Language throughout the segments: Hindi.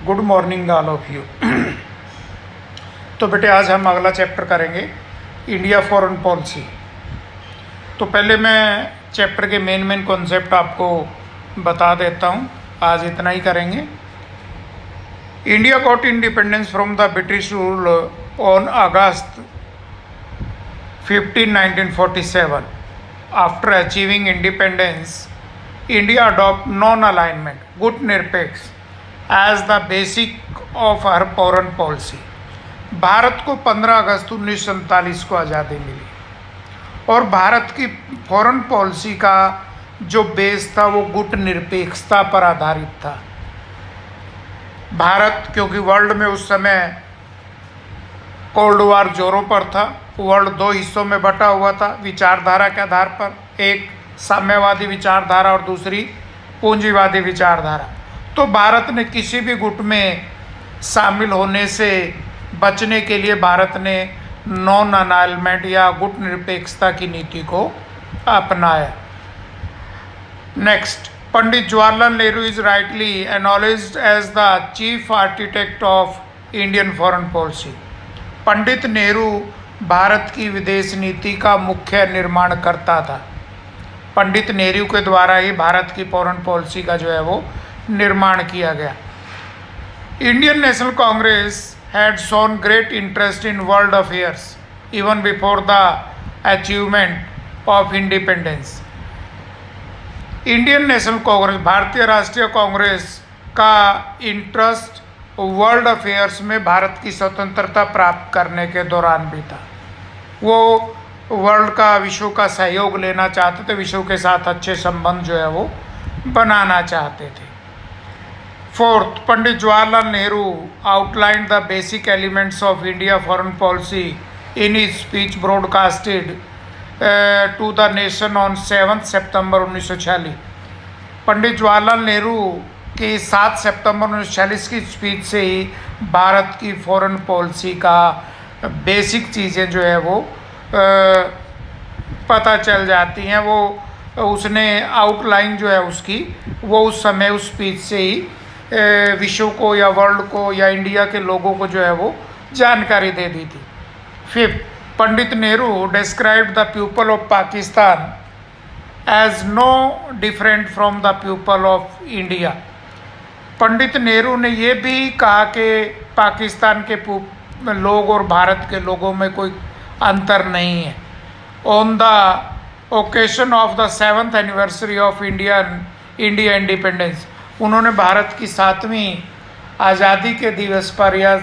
Good morning all of you. तो बेटे आज हम अगला चैप्टर करेंगे इंडिया फॉरेन पॉलिसी। तो पहले मैं चैप्टर के मेन कॉन्सेप्ट आपको बता देता हूँ, आज इतना ही करेंगे। India got independence from the British rule on August 15, 1947। After achieving independence India adopt non alignment गुट निरपेक्ष as the basic of her foreign policy. Bharat को 15 अगस्त 1947 को आज़ादी मिली और भारत की फॉरेन पॉलिसी का जो बेस था वो गुट निरपेक्षता पर आधारित था। भारत क्योंकि वर्ल्ड में उस समय कोल्ड वार जोरों पर था, वर्ल्ड दो हिस्सों में बटा हुआ था विचारधारा के आधार पर, एक साम्यवादी विचारधारा और दूसरी पूंजीवादी विचारधारा। तो भारत ने किसी भी गुट में शामिल होने से बचने के लिए भारत ने नॉन अनाइलमेंट या गुट निरपेक्षता की नीति को अपनाया। Next, Pandit Jawaharlal Nehru is rightly acknowledged as the chief architect of Indian foreign policy. Pandit Nehru Bharat की विदेश नीति का मुख्य निर्माणकर्ता था। पंडित नेहरू के द्वारा ही भारत की फॉरेन पॉलिसी का जो है वो निर्माण किया गया। Indian national Congress had shown great interest in world affairs even before the achievement of independence. Indian national Congress, भारतीय राष्ट्रीय कांग्रेस का इंटरेस्ट वर्ल्ड अफेयर्स में भारत की स्वतंत्रता प्राप्त करने के दौरान भी था। वो वर्ल्ड का, विश्व का सहयोग लेना चाहते थे, विश्व के साथ अच्छे संबंध जो है वो बनाना चाहते थे। Fourth, Pandit Jawaharlal Nehru outlined the basic elements of India foreign policy in his speech broadcasted to the nation on 7 September 1946। Pandit Jawaharlal Nehru की 7 सितंबर 1946 की स्पीच से ही भारत की फॉरेन पॉलिसी का बेसिक चीज़ें जो है वो पता चल जाती हैं। वो उसने आउटलाइन जो है उसकी, वो उस समय उस स्पीच से ही विश्व को या वर्ल्ड को या इंडिया के लोगों को जो है वो जानकारी दे दी थी। Fifth, Pandit Nehru described the people of Pakistan as no different from the people of India. Pandit Nehru ने ये भी कहा कि पाकिस्तान के लोग और भारत के लोगों में कोई अंतर नहीं है। On the occasion of the 7th anniversary of India independence, उन्होंने भारत की 7वीं आज़ादी के दिवस पर या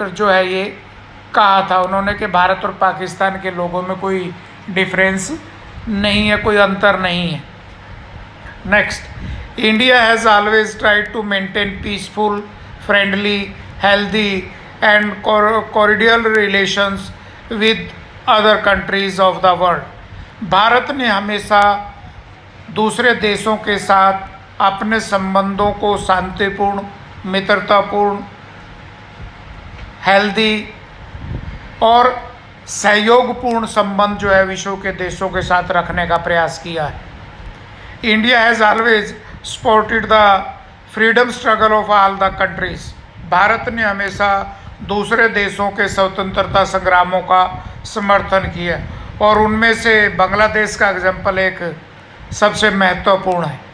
जो है ये कहा था उन्होंने कि भारत और पाकिस्तान के लोगों में कोई डिफरेंस नहीं है, कोई अंतर नहीं है। Next, India has always tried to maintain peaceful, friendly, healthy and cordial relations with other countries of the world. Bharat ने हमेशा दूसरे देशों के साथ अपने संबंधों को शांतिपूर्ण, मित्रतापूर्ण, हेल्दी और सहयोगपूर्ण संबंध जो है विश्व के देशों के साथ रखने का प्रयास किया है। India has always supported the freedom struggle of all the countries. Bharat ने हमेशा दूसरे देशों के स्वतंत्रता संग्रामों का समर्थन किया और उनमें से बांग्लादेश का एग्जाम्पल एक सबसे महत्वपूर्ण है।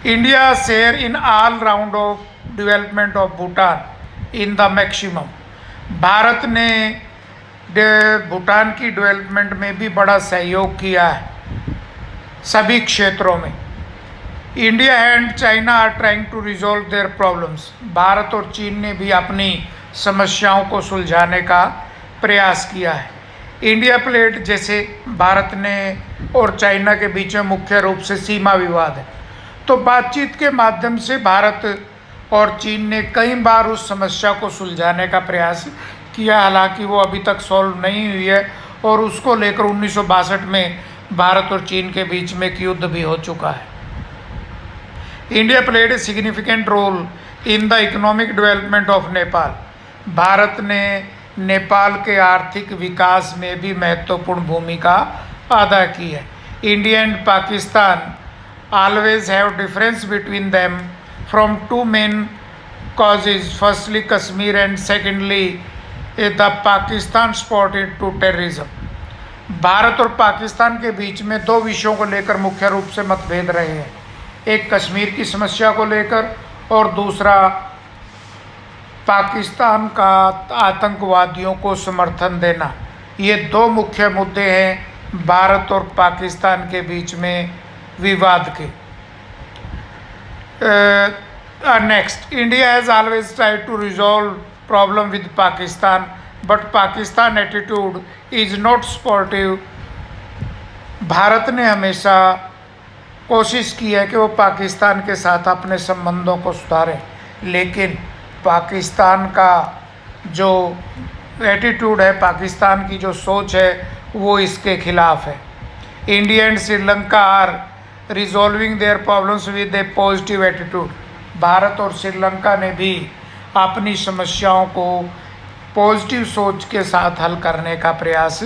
India share in all round of development of Bhutan in the maximum. Bharat ने भूटान की डेवलपमेंट में भी बड़ा सहयोग किया है सभी क्षेत्रों में। India and China are trying to resolve their problems. Bharat और चीन ने भी अपनी समस्याओं को सुलझाने का प्रयास किया है। इंडिया प्लेट, जैसे भारत ने और चाइना के बीच में मुख्य रूप से सीमा विवाद है, तो बातचीत के माध्यम से भारत और चीन ने कई बार उस समस्या को सुलझाने का प्रयास किया, हालांकि वो अभी तक सॉल्व नहीं हुई है और उसको लेकर 1962 में भारत और चीन के बीच में एक युद्ध भी हो चुका है। India played a significant role in the economic development of Nepal. Bharat ने नेपाल के आर्थिक विकास में भी महत्वपूर्ण भूमिका अदा की है। India and Pakistan always have difference between them from two main causes, firstly Kashmir and secondly the Pakistan spotted to terrorism. Bharat और पाकिस्तान के बीच में दो विषयों को लेकर मुख्य रूप से मतभेद रहे हैं, एक कश्मीर की समस्या को लेकर और दूसरा पाकिस्तान का आतंकवादियों को समर्थन देना। ये दो मुख्य मुद्दे हैं भारत और पाकिस्तान के बीच में विवाद के। Next, India has always tried to resolve problem with Pakistan but Pakistan attitude is not supportive. Bharat ने हमेशा कोशिश की है कि वो पाकिस्तान के साथ अपने संबंधों को सुधारें, लेकिन पाकिस्तान का जो एटीट्यूड है, पाकिस्तान की जो सोच है, वो इसके खिलाफ है। India and Sri Lanka are resolving their problems with a positive attitude. Bharat और श्रीलंका ने भी अपनी समस्याओं को पॉजिटिव सोच के साथ हल करने का प्रयास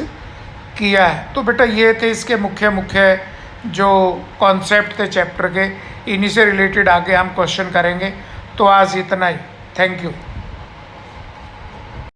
किया है। तो बेटा ये थे इसके मुख्य मुख्य जो कॉन्सेप्ट थे चैप्टर के, इन्हीं से रिलेटेड आगे हम क्वेश्चन करेंगे। तो आज इतना ही, थैंक यू।